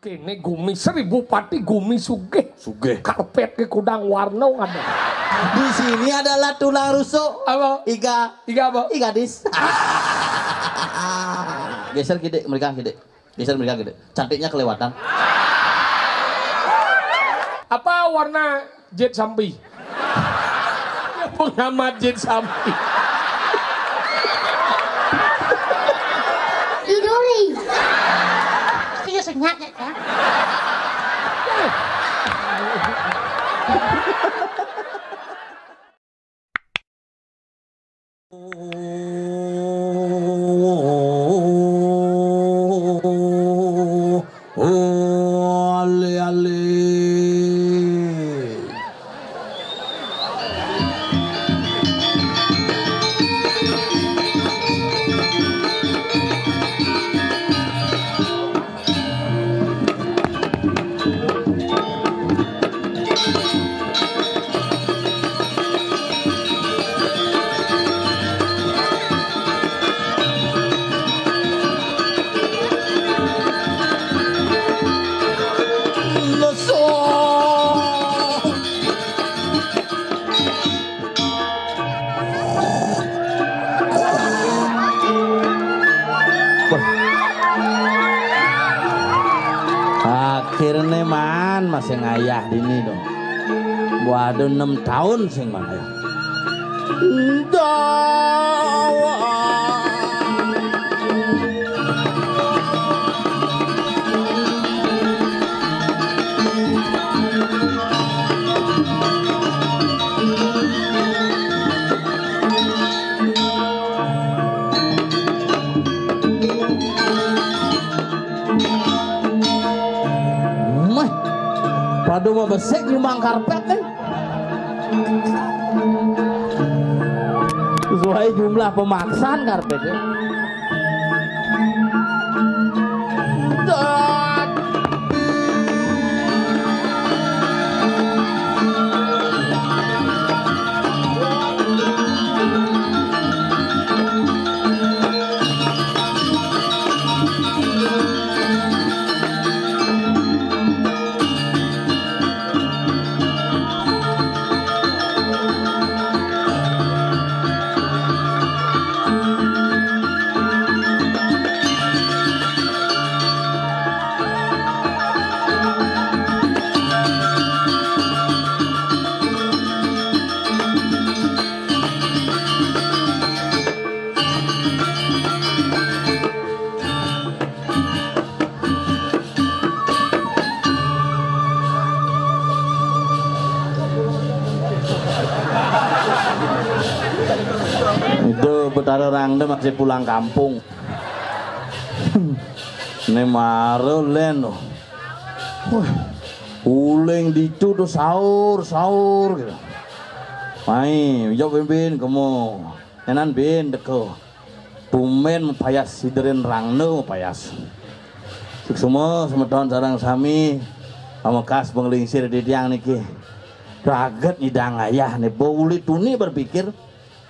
Kene gumi 1000 pati gumi sugih. Sugih. Karpet ke kudang warna ada. Di sini adalah tulang rusuk. Apa? Iga apa? Iga dis. Geser gede mereka gede. Geser mereka gede. Cantiknya kelewatan. Apa warna jet sampi? Pengamat jet sampi. Iduri. Kaya senyap ya. Akhirnya man masih ngayah dini dong. Waduh 6 tahun sing mana ya. Waduh mau besek nyumbang karpet kan. Sesuai jumlah pemaksaan karpetnya. Betara rangda masih pulang kampung. Ini maru len. Uling dicu tuh sahur gitu. Mai, jauh bin kamu. Enan bin deko. Pumen payas siderin rangda payas. Semua tahun sarang sami. Amakas penglingsir di tiang niki. Raget nyidang ayah nih. Bauli tuni berpikir.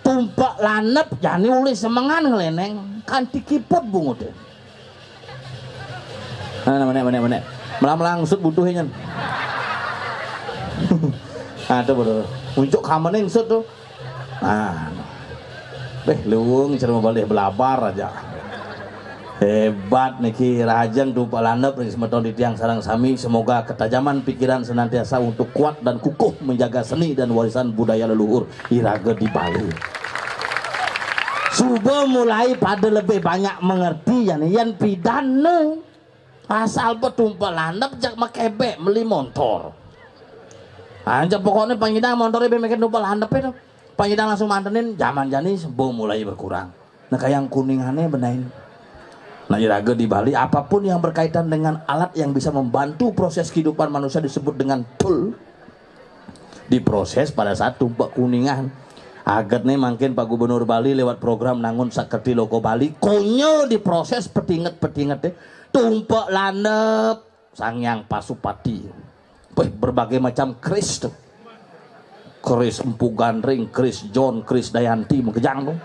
Tumpak lanep jani uli semengan ngeleneng kan dikiput bungut deh. Mana melang sud butuhnya. Ada bener. Unjuk kamarnya sud tuh. Nah, luung cerita balik belabar aja. Hebat niki rajang tumpak lanep nih semeton di tiang sarang sami. Semoga ketajaman pikiran senantiasa untuk kuat dan kukuh menjaga seni dan warisan budaya leluhur Iraga di Bali. Subuh mulai pada lebih banyak mengerti yang pidana asal betumpah landap jak makebe beli motor. Aja pokoknya panyidang motornya bikin tumpah landap itu. Panyidang langsung mantenin zaman jani subuh mulai berkurang. Nah kayak yang kuningannya benain. Nah Iraga di Bali apapun yang berkaitan dengan alat yang bisa membantu proses kehidupan manusia disebut dengan tool. Diproses pada saat tumpak kuningan. Agat nih mungkin Pak Gubernur Bali lewat program nangun sakerti loko Bali konyo diproses petinget deh tumpak lanep sangyang pasupati berbagai macam kris tuh kris Empu Gandring, kris John, kris Dayanti mengejang tuh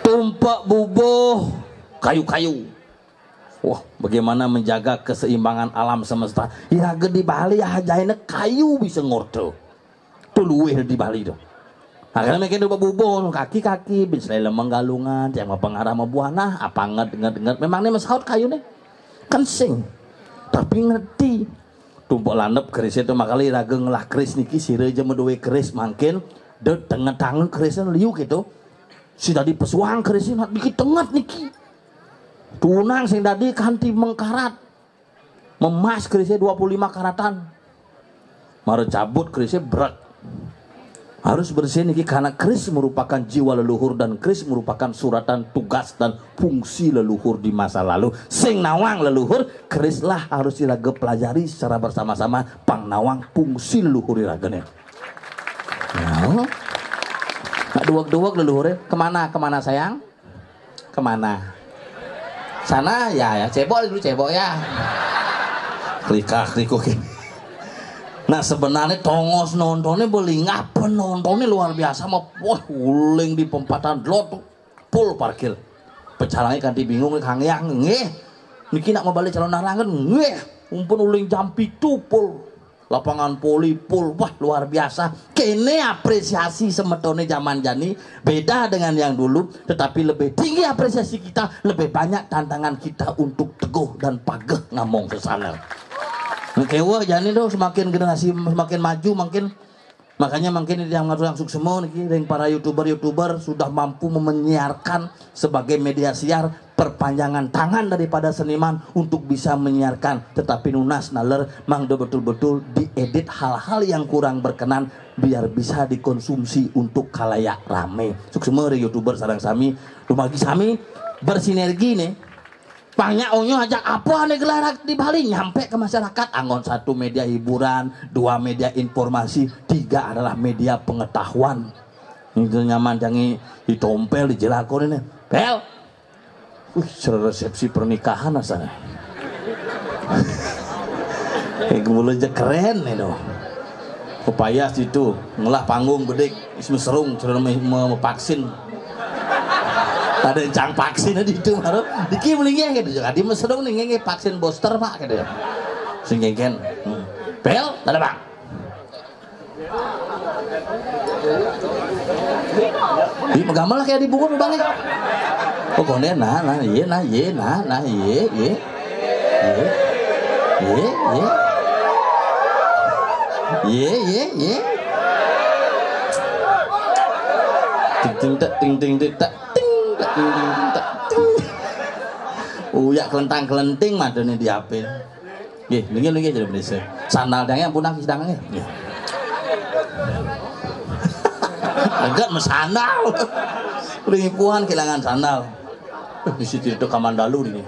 tumpak bubuh kayu-kayu Wah, bagaimana menjaga keseimbangan alam semesta. Iraga di Bali ajaina kayu bisa ngorto. Tuluih di Bali tuh. Akhirnya mereka coba bubon kaki-kaki bisa lemeng galungan yang pengarah buana apa dengar memang nih masaut kayu nih kencing tapi ngerti tumpuk landep keris itu makali iraga ngelah keris niki sire aja meduwe keris makin de tengah tangan kerisnya liu gitu si tadi pesuang kerisnya niki tengah niki tunang sing tadi kanti mengkarat memas kerisnya 25 karatan mare cabut kerisnya berat harus bersih niki karena keris merupakan jiwa leluhur dan keris merupakan suratan tugas dan fungsi leluhur di masa lalu sing nawang leluhur kerislah harus diraga pelajari secara bersama-sama pang nawang fungsi leluhur diraganya nah duak-duak leluhurnya kemana sayang kemana sana ya cebok dulu cebok ya klikuk ini. Nah sebenarnya tongos nontonnya beli ngapa nontonnya luar biasa mah wah uling di pempatan lot pul parkir pecalangnya kanti bingung kang yang ngeh niki nak mau balik calon narangan ngeh umpun uling jam pitu pul lapangan poli pul wah luar biasa kene apresiasi semetone zaman jani beda dengan yang dulu tetapi lebih tinggi apresiasi kita lebih banyak tantangan kita untuk teguh dan pageh ngamong ke sana. Kewa jani doh semakin generasi semakin maju makanya makin yang langsung semua nih para youtuber sudah mampu menyiarkan sebagai media siar perpanjangan tangan daripada seniman untuk bisa menyiarkan tetapi nunas naler mang do betul-betul diedit hal-hal yang kurang berkenan biar bisa dikonsumsi untuk khalayak rame semua youtuber sarang sami dumagi sami bersinergi nih banyak onyo ajak apa nih gelar di Bali nyampe ke masyarakat angon 1 media hiburan 2 media informasi 3 adalah media pengetahuan itu nyaman jangi ditompel di jelakon ini bel resepsi pernikahan asalnya mulai aja keren nih doh upaya situ ngelah panggung gede ismu serung sudah mau vaksin ada yang cang vaksin di itu baru diki melingnya gitu jadi mesedong nih vaksin booster pak gitu ya singgen bel ada bang di megamal lah kayak di buku balik oh konen nah ting uyak kelentang-kelenting madone di HP. Nggih, nggih jadi bener. Sandal dange punang sidangnya. Nggih. Agak mesandal. Ringipuan kehilangan sandal. Di situ itu Kamandalu ini.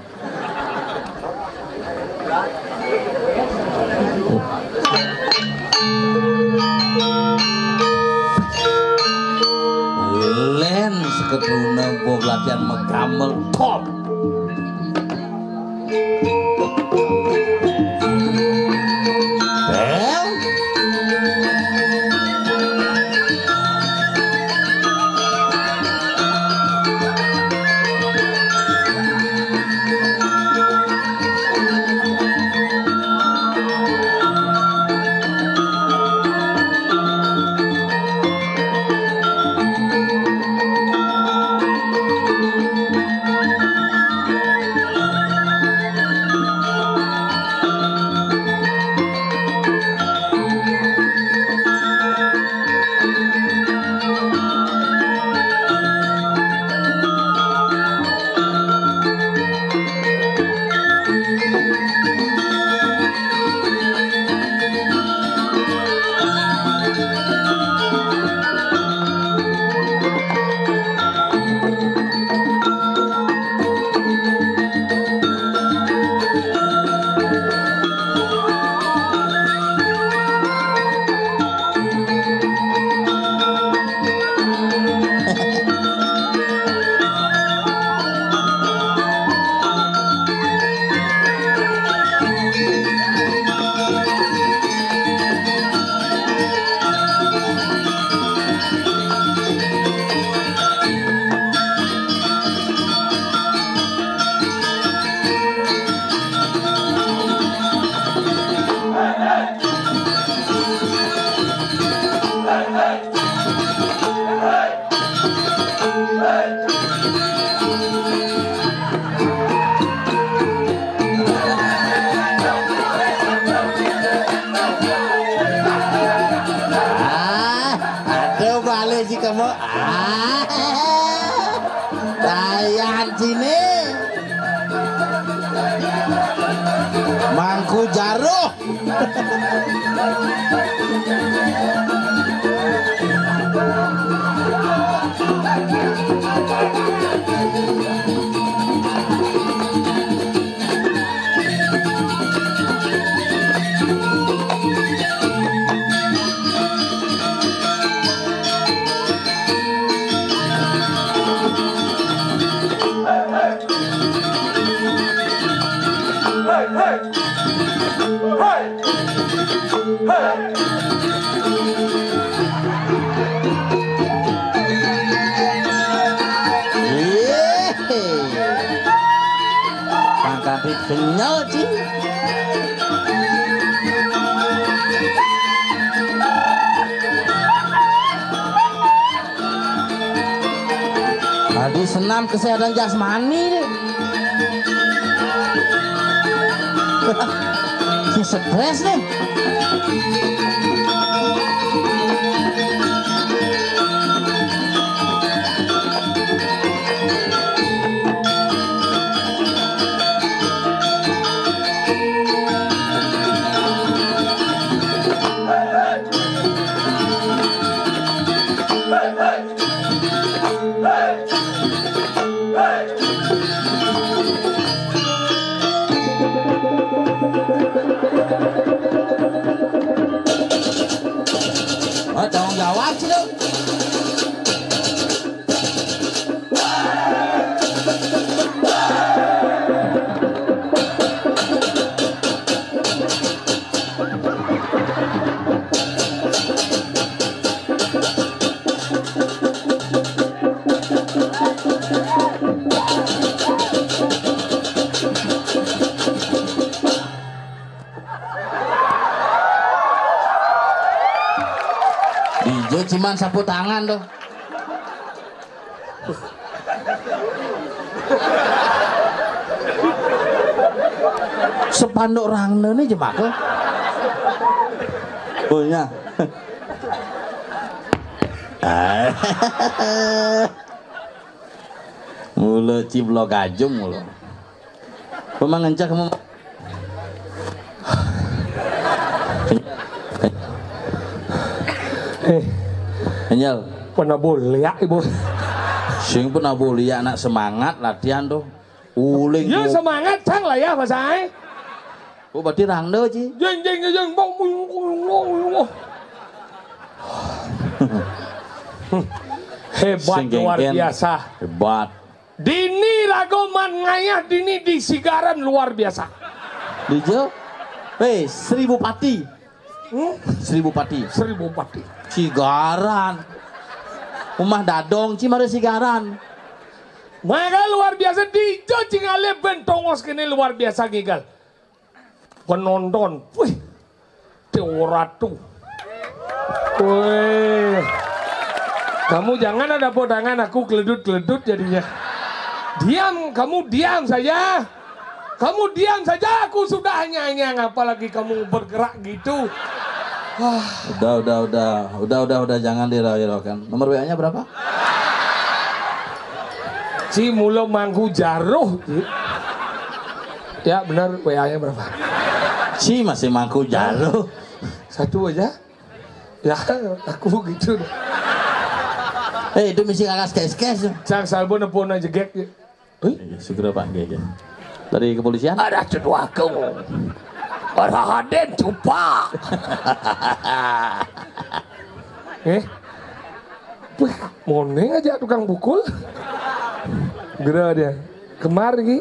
Len sekeduna buat latihan megamel top. Mangku Jaruh. Pangkat kenyal sih. Tadi senam kesehatan jasmani deh. Si stres nih. Oh, tolong jawab sih dong. Dijo cuman sapu tangan doh. Sepanduk rangna nih jemak lo. Punya. Mulu ciblo gajung mulu. Pemang ngencak kamu. Anyal pernah boleh ya ibu. Sing pernah boleh anak semangat latihan tuh. Uling. Ya semangat cang lah ya Mas Ai. Oh berarti rangda sih. Jeng bong. Hebat luar biasa. Hebat. Dini Ragoman ngayah dini di Sigaran luar biasa. Dijo. Seribu pati. Seribu pati. Sigaran. Rumah dadong cimare Sigaran. Maka luar biasa Dijo cingale bentongos kini luar biasa gigal. Penonton, wih, teoratu. Wih, kamu jangan ada podangan aku geledut jadinya. Diam, kamu diam saja. Kamu diam saja, aku sudah nyanyang, apalagi kamu bergerak gitu. Udah, jangan dirau-raukan. Nomor WA-nya berapa? Si Mulo Mangku Jaruh. Ya benar, WA-nya berapa? Si masih Mangku Jaruh. Satu aja. Ya, aku gitu. Itu misi kakas kes. Cang salbo nepon aja gek. Segera Pak Gek. Dari kepolisian? Ada cedua kamu. Raden cupa. Wih, moneng aja tukang bukul. Gera dia. Kemar ki.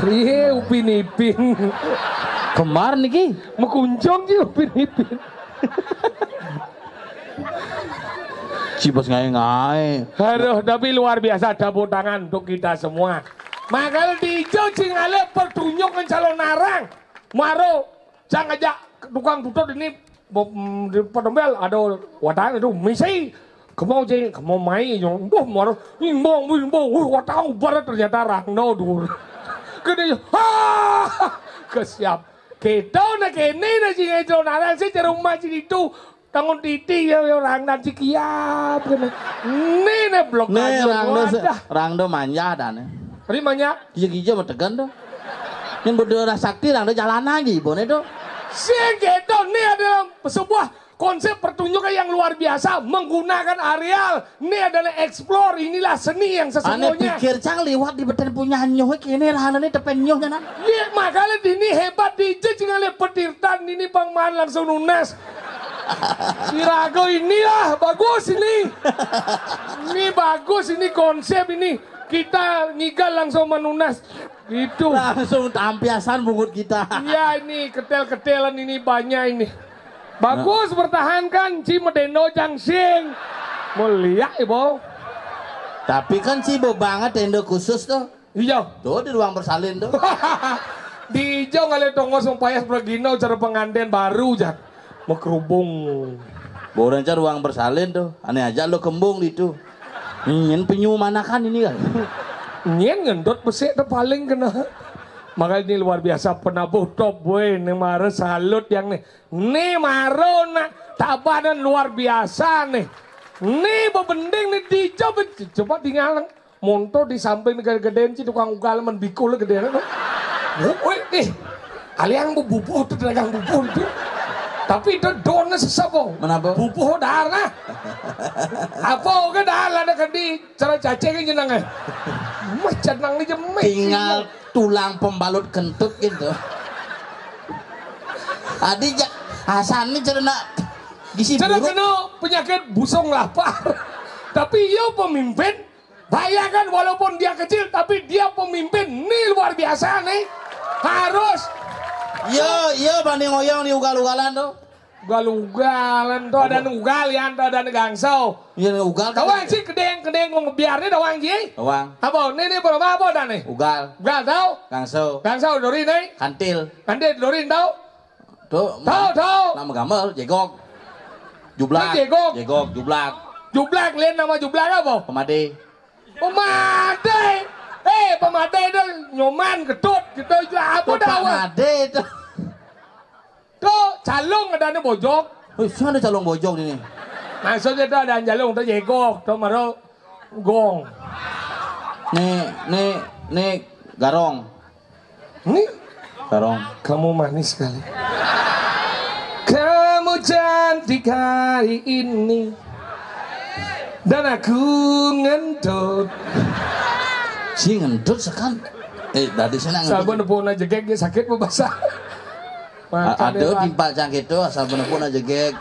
Iya, Upin Ipin. Kemar nih ki. Mekuncong sih Upin Ipin. Cibos ngai. Aduh, tapi luar biasa tepuk tangan untuk kita semua. Makanya Dijo cingale pertunjuk calon narang. Maro, jangan aja tukang tutut ini di Podombel ada wadah itu misi. Kamu main yang maro, imbong, watang barat ternyata Rangno dulu. Kene kesiap. Kita nak kene na singa calon narang sih di rumah sini itu. Tangon titi ya orang nanti kiap kene. Nih blok aja. Rangdo manja dan. Ini banyak. Gija-gija mau tegan dong. Yang berdua sakti lang jalan lagi, bon itu. Segitu, ini adalah sebuah konsep pertunjukan yang luar biasa menggunakan areal. Ini adalah explore, inilah seni yang Aneh sesungguhnya. pikir cang liwat di beten punya nyoh kini lah ini tepen nyoh jana. Iya, makanya ini hebat DJ dengan petirtan ini pangman langsung lunas. Irago inilah bagus ini. Ini bagus ini konsep ini. Kita ngigal langsung menunas gitu. Langsung tampiasan bungut kita. Iya ini ketel-ketelan ini banyak ini. Bagus pertahankan Cimedeno Jangsing. Mulia ibu. Tapi kan cibo banget tenda khusus tuh. Iya. Tuh di ruang bersalin tuh. Di hijau ngale tongos payas pergino cara pengantin baru jak. Mau kerubung. Borang cara ruang bersalin tuh. Aneh aja lo kembung itu. Nyen penyu mana kan ini kan? Nyen ngendot pesek tuh paling kena. Makanya ini luar biasa penabuh top boy. Ini mara salut yang nih. Nih maro nak tabanan luar biasa nih. Nih bebending nih dicoba. Coba tinggal monto di samping gede-gedean sih tukang ugal mendikul gedean tuh. Woi nih. Aliang bubuh tuh dagang bubuh itu. Tapi itu dona sesabo. Menapa? Bubuh darah. Apa ke darah ada di cara cacing jenang eh. Macam nang ni jemik. Tinggal tulang pembalut kentut gitu. Adi Hasan ini cerita gisi Cara buruk. kena penyakit busung lapar. Tapi dia pemimpin. Bayangkan walaupun dia kecil tapi dia pemimpin. Ini luar biasa nih. Harus Yo banding oyong di ugal-ugalan tuh. ugal-ugalan tuh ada ugal yang tuh ada gangsau. Iya ugal. Kawang sih kedeng mau ngebiarnya dawang sih. Uang. Apa ini berapa dah nih? Ugal. Ugal tahu? Gangso. Gangsau dorin nih. Kantil. Kantil dorin tahu? Tuh. Tahu. Nama gamel jegok. Jublak. Jegok. Jublak. Jublak lihat nama jublak apa? Pemade. Pemadai. Pemadai itu nyoman ketut gitu apa dah? Pemade itu. Tuh calung ada nih bojok. Sana ada calung bojok ini. Maksudnya tuh ada calung tuh jegok tuh maro gong. Nih garong. Ini Garong. kamu manis sekali. Kamu cantik hari ini dan aku ngentut. Si ngendut sekan. Dari sana Sabun ngendut. pun aja gek sakit mau basah. Ada timpa cangkit tuh asal bener-bener aja gek.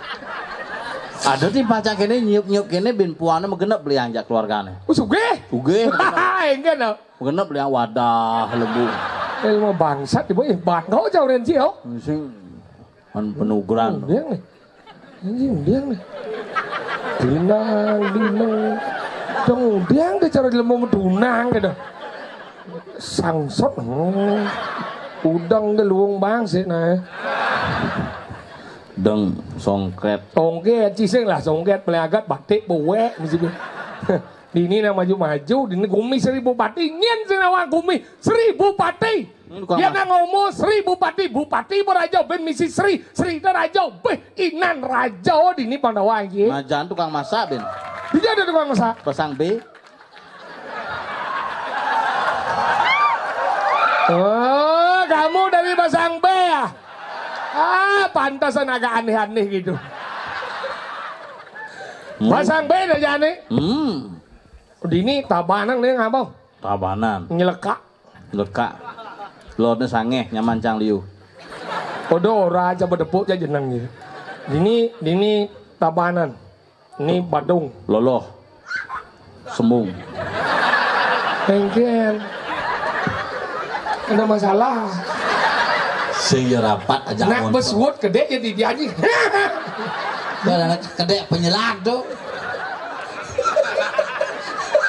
Ada timpa cangkit ini nyuk kene bin puana megenep beli anjak keluargane. Suge? Suge. Enggak no. Megenep beli wadah lembu. Mau bangsat ibu bang kau jauh renci oh. Sing an penugeran. Dia nih. Dia nih. Dinang. Dong dia deh cara dia mau medunang gitu. Sangsot. Udang ke luang bang sih nah. Deng songkret. Songket ciseng lah songket pelagat batik buwe mesti. Di ini nama maju di ini gumi 1000 pati nyen senawa gumi 1000 pati. Dia nggak ngomong 1000 pati bupati beraja ben misi Sri raja beh inan raja di ini Pandawa iki. Majan tukang masak ben. Dia ada tukang masak. Pasang B. Oh, kamu dari Basang B ya? Pantasan agak aneh-aneh gitu. Basang B aja nih. Dini tabanan nih ngapa? Tabanan. Nyeleka. Lekak. Lodnya sangeh nyaman cang liu. Odo raja berdepuk aja jeneng gitu. Dini tabanan. Ini Badung. Loloh. Sembung. Engken. Ada masalah. Sing rapat aja. Nak beswot gede jadi dia aja. Kadang kedek penyelak tuh.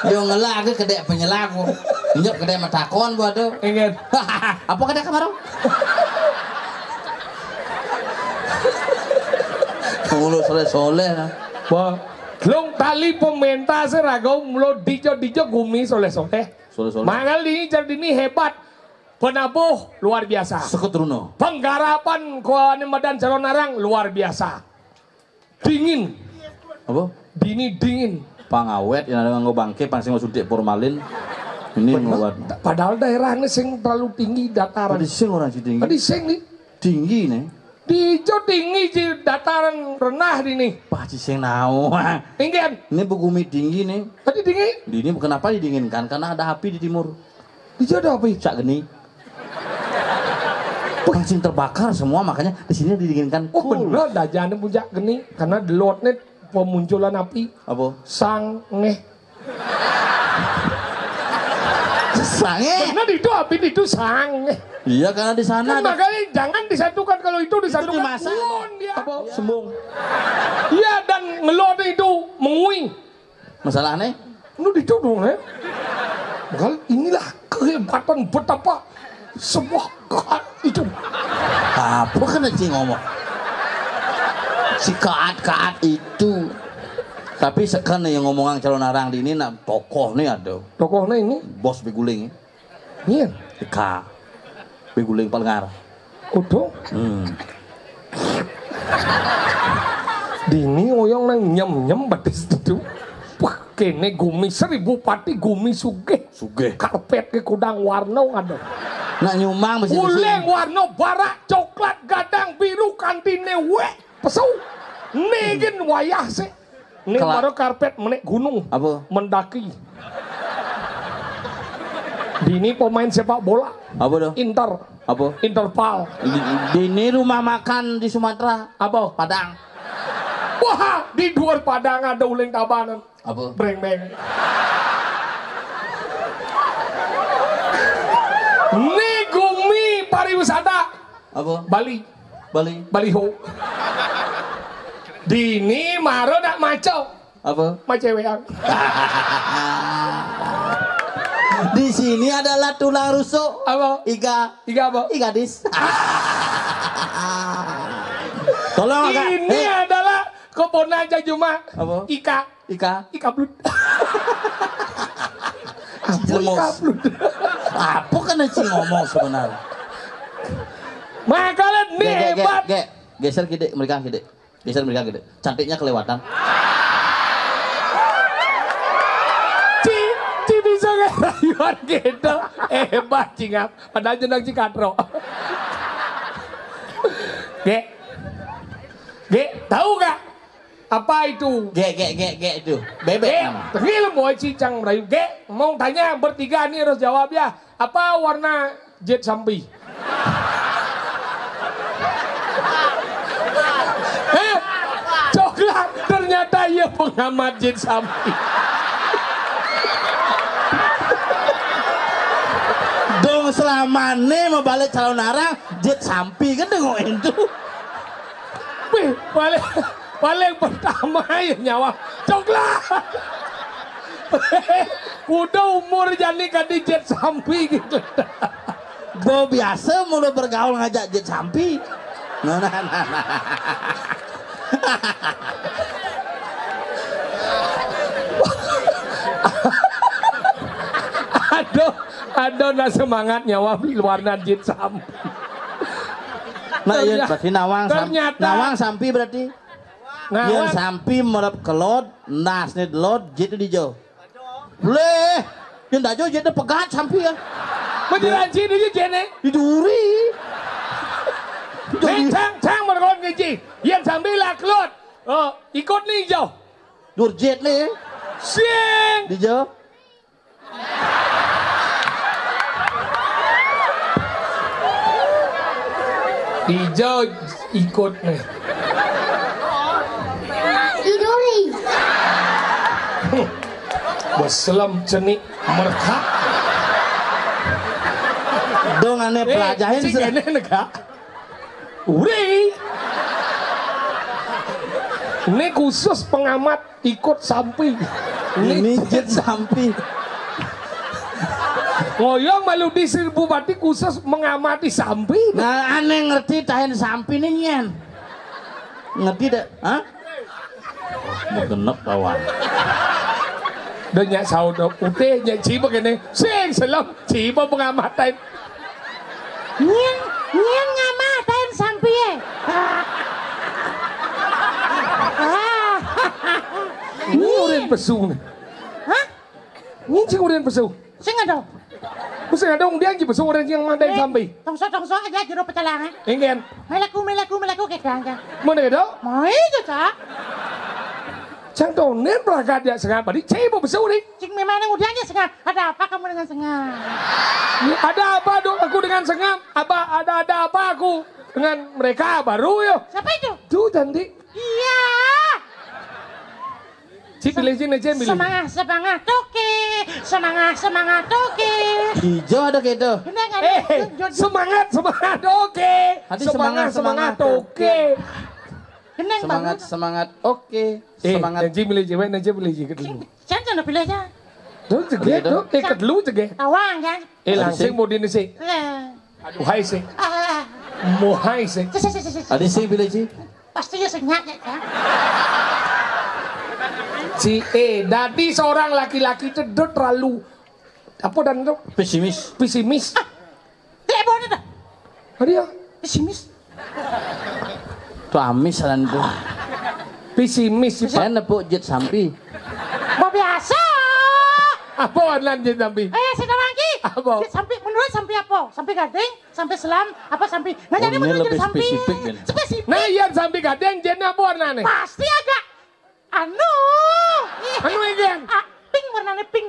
Yo ngelak ke kedek penyelak kok. Nyok kedek matakon buat tuh. Engken. Apa kedek kemarin? Mulut soleh-soleh. Wah, long tali pemerintah seragam mulut dijo gumi soleh-soleh. Soleh-soleh. Mangal ini hebat. Penabuh luar biasa. Seketruno. Penggarapan Kuala Medan Calon Narang luar biasa. Dingin. Apa? Dini dingin. Pangawet yang ada nganggo bangke pansing sudik formalin. Ini Bener. nguat. Padahal daerahnya sing terlalu tinggi dataran. Tadi sing orang si tinggi. Tadi sing nih. Tinggi nih. Di Ijo tinggi di dataran rendah di nih. Pak sing nau. Tinggian. Ini bumi tinggi nih. Tadi tinggi. Di ini kenapa didinginkan? Karena ada api di timur. Di Ijo ada apa? Cak geni. Langsung terbakar semua makanya di sini didinginkan. Oh bener, dajane puncak geni karena delotnya pemunculan api. Apa? Sange. Sange. Bener itu api itu sange. Iya karena di sana Kan makanya jangan disatukan kalau itu disatukan. dimasak. Ngelon dia. Apa? Sembung. Iya dan ngelon itu mengui. Masalahnya? Lu dituduh ya. Makanya inilah kehebatan betapa sebuah itu. Apa kan Ci ngomong? Si kaat itu. Tapi sekarang yang ngomongan calon arang di ini nak tokoh nih ada. Tokohnya ini. Bos Beguling ya. Iya. Ika. Beguling Palngar. Udah. Dini oyong nang nyem batis itu. Wah kene gumi 1000 pati gumi sugih. Sugih. Karpet ke kudang warna ada. Nak nyumang mesti Uleng warna barak coklat gadang biru kantine we pesau. Negen wayah sih. Nih baru karpet menek gunung. Apa? Mendaki. Dini pemain sepak bola. Apa dah? Inter. Apa? Interpal. Di ini rumah makan di Sumatera. Apa? Padang. Wah, di luar Padang ada uleng tabanan. Apa? Breng-breng. Nih gumi pariwisata. Apa? Bali. Bali. Baliho. Dini maro nak maco. Apa? Macewean. Di sini adalah tulang rusuk. Apa? Iga. Iga apa? Gadis. Tolong agak. Ini adalah kebun aja cuma. Apa? Ika. Ika blut. Ika blut. Apa kan Ci ngomong sebenarnya? Makalah nih hebat. Geser gede mereka gede. Geser mereka gede. Cantiknya kelewatan. Ci bisa ngerayuan gitu. Hebat cingap. Padahal jenang Cikatro. Ge, tahu gak? Apa itu? Ge itu. Bebek nama. Tengil boy cicang merayu. Ge, mau tanya bertiga nih harus jawab ya. Apa warna jet sampi? Coklat. Ternyata ia pengamat jet sampi. Dong selama nih mau balik calon arang jet sampi kan tengok itu. Wih, paling pertama ya nyawa coklat. Udah umur jadi kan di jet sampi gitu. Gue biasa mulu bergaul ngajak jet sampi. Nah. Aduh, nah semangat nyawa warna jet sampi. Nah iya berarti nawang sampi berarti. Yang sampi merap kelot, nasnya delot, jet di jauh. Boleh, yang dah jauh jet pegat sampi ya. Menjelanci di jene. Diduri. Cang mergon ngeji. Yang sambil lah kelot. Oh, ikut nih jauh. Dur jet nih. Sing. Di jauh. Hijau ikut nih. Iduri. Berselam cenik merka. Dong aneh pelajarin. Cik aneh nega. Uri. Ini khusus pengamat ikut sampi. Ini jet sampi. Ngoyong malu di Bupati khusus mengamati sampi. Nah aneh ngerti tahan sampi nih nyen. Ngerti dah? Hah? Mau genep kawan. Dan nyak saudara putih nyak ciba begini. Sing selam ciba pengamatan. Nyen ngamatain sampai ye. Ini urin pesu nih. Hah? Ini cik urin pesu. Sing ada. Mesti ada dia yang besok orang yang mandai sampai. Tongso aja jero pecalangan. Ingen. Melaku kedang kan. Mana itu? Mai aja cak. Cang tuh nen pelakat dia sengat balik. Cai mau besok ni. Cing memang udahnya sengat. Ada apa kamu dengan sengat? Ada apa dong aku dengan sengat? Ada apa aku dengan mereka baru yo? Siapa itu? Tuh cantik. Iya. Cik pilih sini cik pilih. Semangat toke. Semangat toke. Hijau ada gitu. Semangat oke. Hati Semangat oke. Geneng banget. Semangat oke. Semangat. Nanti pilih cewek, nanti pilih cewek dulu. Jangan udah pilih aja. Tuh cewek tuh, kedulu cewek. Awang kan. Langsung mau dini sih. Aduh hai sih. Mau hai sih. Ada sih pilih sih. Pasti ya senyap ya kan. Dadi seorang laki-laki cedot terlalu apa dan itu pesimis. Tidak boleh dah. Dia Pesimis. Tuh amis saran tuh. pesimis. Saya nepuk jet sampi. Mau biasa. Apa lanjut sampi? Sudah lagi. Apa? Sampai menurut sampai apa? Sampai gading, sampai selam, apa sampai? Nah jadi ini menurut lebih sampai. spesifik kan? Spesifik. Nah iya sampi gading jenna apa warnanya? Pasti agak anu igen? pink warnanya pink.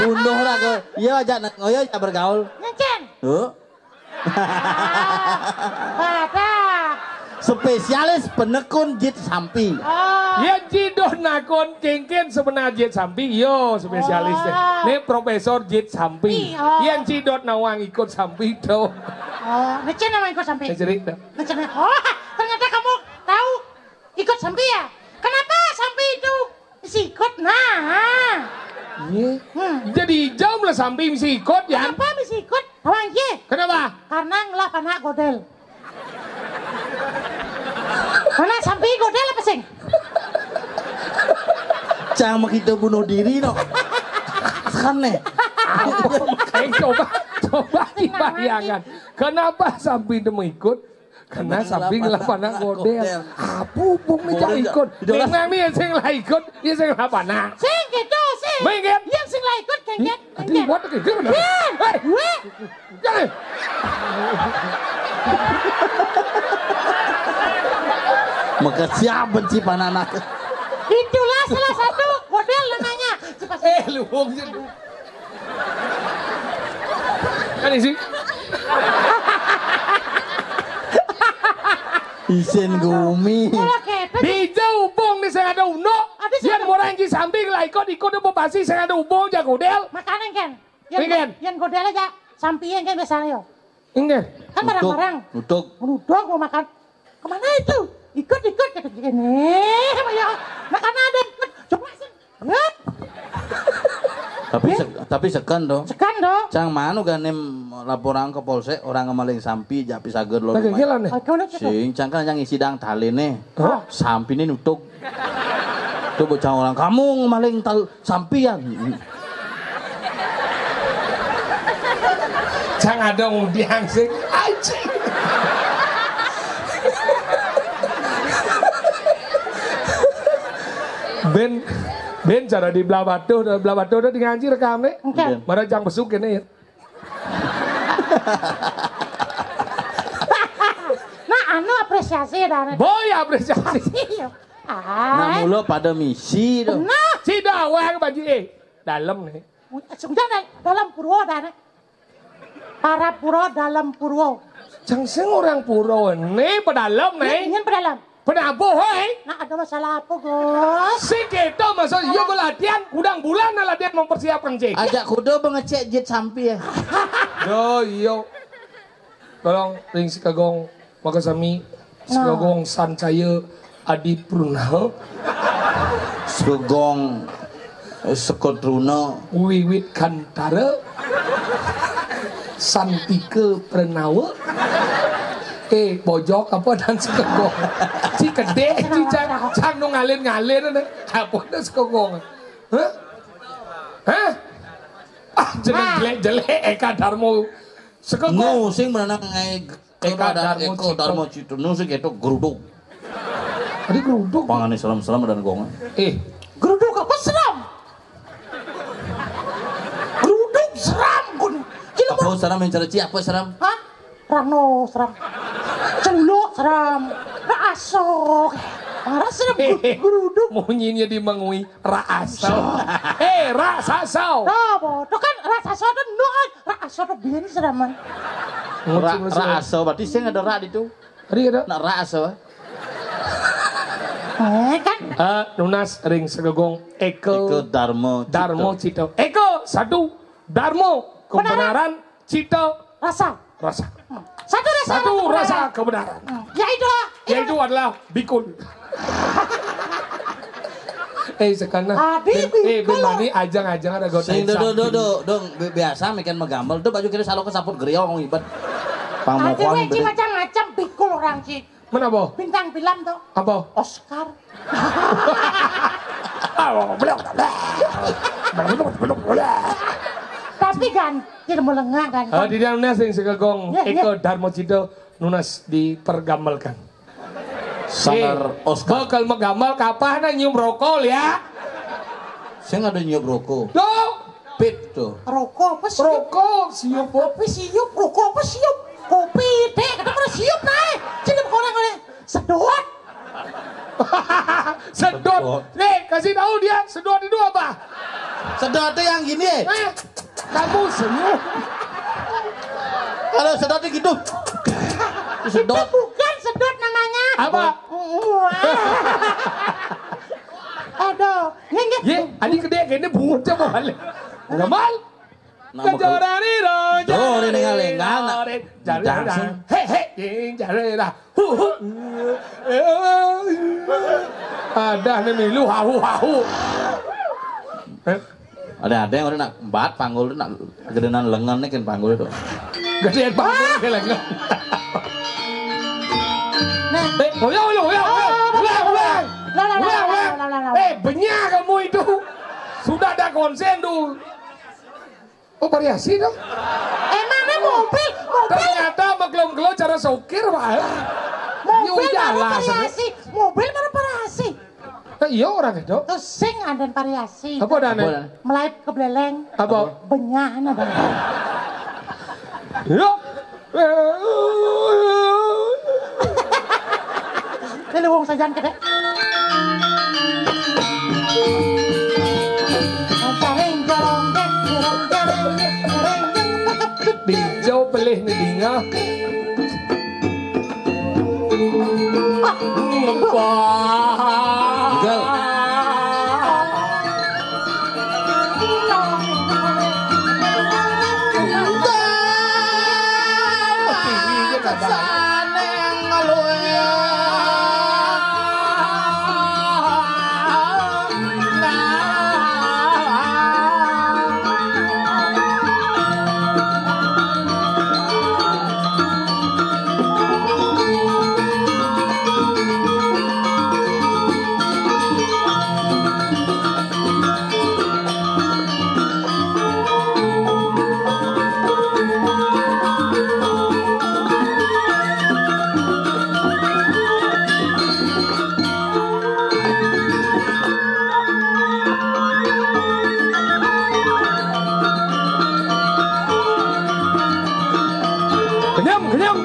Punduh lah kok. Iya aja ngoyo aja bergaul. Nyencen. Tuh. Ada. Spesialis penekun jet sampi. Ya jidoh nakon kengken sebenarnya jet sampi yo spesialis deh. Ini Profesor Jet Sampi. Yang cidot nawang ikut sampi tuh. Nyencen nama ikut sampai. Cerita. Nyencen. Ternyata kamu tahu ikut sampai ya? Kenapa sampai itu sikut? Nah. Jadi jauh lah sampai misi ikut ya. Kenapa misi ikut? Awang ye. Kenapa? Karena ngelap anak godel. Mana sampai godel apa sing? Jangan kita bunuh diri no. Kan nih. Coba dibayangkan. Kenapa sampai demi ikut? Karena sampai ngelap anak godel. Apa hubungnya ikut? Memang nih yang sing lah ikut, dia sing ngelap anak. Sing gitu sing. Mengen. Yang sing lah ikut kengket. Aduh, what the gimana? Hei, jangan. Maka siap benci pananak. Itulah salah satu godel namanya. Lu kan isi. Isen gumi. Hijau ubong nih saya ada uno. Yang orang yang samping lah ikut udah pasti saya ada ubong jago godel. Makanan kan? Yang godel aja sampingnya kan biasanya yo. Enggak. Kan barang-barang. Nutuk. Mau makan. Kemana itu? Ikut kata gini. Ya, makanan ada. Coba sih. Tapi sekan dong. Sekan dong. Cang manu ganem laporan ke polsek orang ngemaling sampi japi sager lo. Bagaimana? Sing cang kan yang sidang talene. Sampi ini nutuk. Tuh bocah orang kamu ngemaling sampi ya. Cang ada undiang sih. Anjing. Ben cara di belah batu udah di ngaji rekam nih. Mana jang besuk ini ya. Nah, anu apresiasi dah. Boy apresiasi. Nah mulu pada misi dong. Nah, si dawang baju dalam nih. Sudah dalam purwo dah. Para purwo dalam purwo. Cang sing orang purwo nih pedalam nih. Ingin pedalam. Penabuh hei. Nah ada masalah apa Gus? Si kita masa iya latihan udang bulan latihan mempersiapkan cek. Ajak kudo mengecek jet sampi ya. Yo iyo. Tolong ring si kagong makasami si kagong sancaya Adi Prunal. Segong Sekotruna. Wiwit Kantara. Santike Prenawa. Bojok apa dan sekegong. Si gede, si cang no ngalir na. Apa na sekegong. Hah? Jelek Eka Darmo. Sekegong. Sing menanang Eka Darmo Citu. Sing itu geruduk. Tadi geruduk. Pangane selam-selam dan gongan. Geruduk apa seram? seram yang cereci apa seram? Hah? Rano seram. Celuk seram. Asok. Marah seram geruduk. Munyinya di mengui raasau. Rasasau. Nah, bodoh kan rasa soda nuan. Rasa soda biar seraman. Raaso, berarti saya nggak ada ra di itu. Tadi ada. Nak raaso. Kan? Nunas ring segegong Eko Darmo. Darmo Cito. Eko satu Darmo kebenaran Cito Rasa. rasa. Satu Rasa kebenaran. Yaitu Adalah bikul. Sekarang bimani ajang-ajang ada Sing godain dong biasa mikian megambel tuh baju kira selalu kesaput geriong ibet. Ada Pangmokon weci macam-macam pikul orang sih. Mana boh? Bintang film tuh. Apa? Oscar. Tapi kan tidak melengah kan. Di dalam nunas yang segegong Eko Darmo Cito nunas dipergamelkan. Sangar Oscar. Bakal megamal kapan nyium rokok ya? Saya nggak ada nyuap rokok. Tuh, Pit tuh. Rokok apa sih? rokok siup. Kopi siup, rokok apa siup? Kopi teh, kenapa ada siup naik? Sini orang sedot. Sedot. Nih, kasih tahu dia sedot itu apa? Sedot yang gini. Kamu senyum. Kalau sedotnya gitu. Sedot. Bukan sedot namanya. Apa? Aduh, nggak. Ye, adik gede kayaknya bungut coba balik. Gamal. Kejorani roja. Dore nengal-nengal. Jarena. Hehe, jarena. Ada nih lu hahu. Ada yang udah nak bat panggul nak gedenan lengan nih kan panggul itu. Gedean banget ke lengan. Ulang. Benyak kamu itu. Sudah ada konsen tuh. Oh variasi dong. Emangnya mobil. Ternyata maklum-maklum cara sokir malah. Mobil jalan mana variasi? Mobil mana variasi? Iya orang itu. Terus sing ada variasi. Apa dana? Melaip ke beleleng. Apa? Benyahan ada. Yo. Ini wong sajan kita. Dijauh pelih nih dinga. Gal. Kenyam.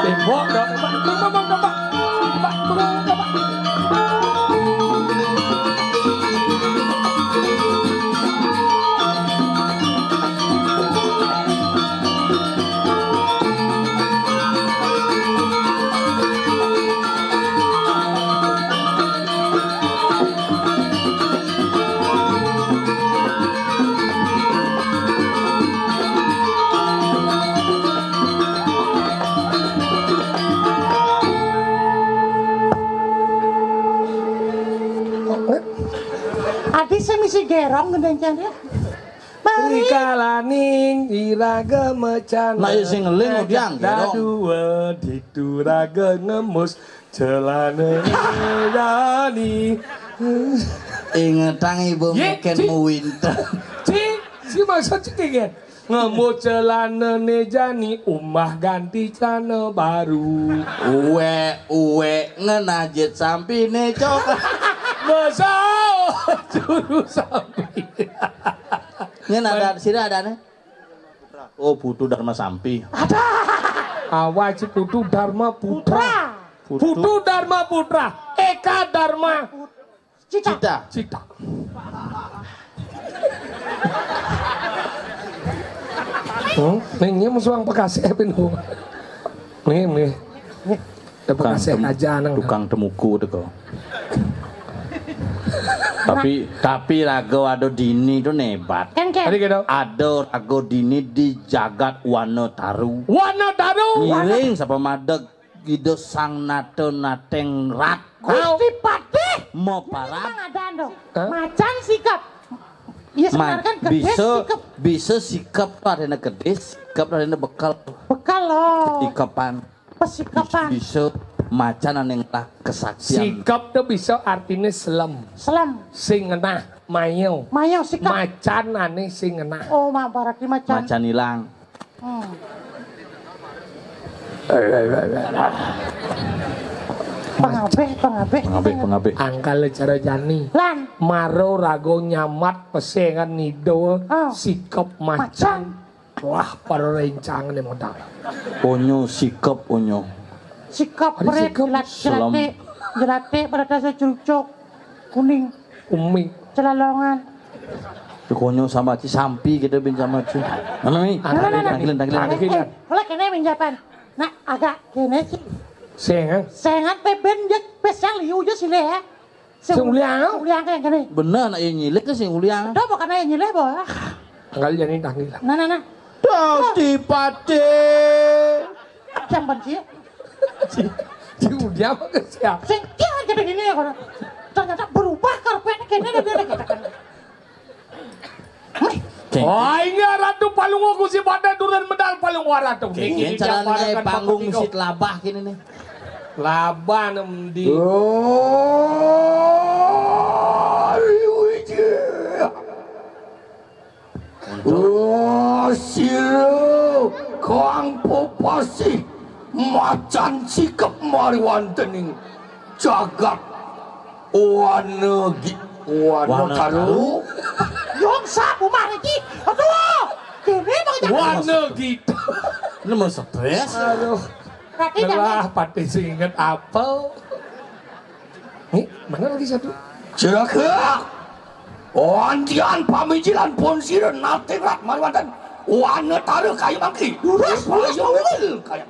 Tembok dong. Adi saya misi gerong ngedencang ya. Mari. Rikalaning iraga mecan. Nah, sing ngeling udiang gerong. Dua dituraga ngemus celana dani Ingetang ibu Ye, meken Ci. mu winter. Si maksud cekik ngemu celana nejani umah ganti celana baru. Uwe ngenajet sampine coklat. Masa juru sampi. Ngen ada sini ada nih. Oh Putu Dharma Sampi. Awal si Putu Dharma Putra. Putu Dharma Putra. Eka Dharma Cita. Cita. Nih musuh yang bekasih pinu. Nih. Bekasih aja nang. Tukang temuku tuh kok. Tapi Rago Ado Dini itu nebat. Ken. Tadi gitu. Ado Rago Dini di jagat Wana Taru. Wana Daru. Ngiring sapa madeg gido sang nato nateng rat. Gusti Patih. Mau Ini parah. memang ada ando. Hah? Macan sikap. Iya sebenarnya kan gede sikap. Bisa sikap adanya gede, sikap adanya bekal. Bekal loh. Sikapan. Pesikapan. Bisa macan aneng lah kesaksian. Sikap tuh bisa artinya selam. Selam. Sing ngenah mayo. Mayo sikap. Macan aneh sing ngenah. Oh, mak baraki macan. Macan hilang. Pengabe. Angkal cara jani. Lan. Maro rago nyamat pesengan nido Oh. sikap macan. Wah para rencang nih modal. Onyo sikap onyo. Sikap Ada peret sikap. jelate pada dasar cucuk kuning Umi. celalongan. Onyo sama ci sampi kita bin sama ci. Mana nih? Tangkilan. Oleh kene minjapan. Nah agak kene sih. Sengan. Sengat beben jek pesel liu je sile ya. Sing uliang. Uliang kan kene. Bener nak nyilik ke sing uliang. Do bukan aja nyileh boh. Angkal jani tanggilan. Nah. Gusti Pati. Jam benci. Ci uliang apa ke siapa? Sing dia jadi gini ya kono. Ternyata berubah karpetnya kene dia katakan. Oh ini ratu palung aku si pada duran medal palung waratu. Kayaknya caranya panggung sit labah kini nih. Laban emdi. Siro kang popasi macan sikap mariwantening jagat wana taru. Yung sabu mariki. Aduh. Kene bang jangan. Warna gitu. Ini mau stres. Aduh. Berarti jangan. Lah pati inget apa? Nih mana lagi satu? Jeraka Ontian pamijilan pun siro natirat mariwanten wana taru kayu mangki. Duras kayu kayu.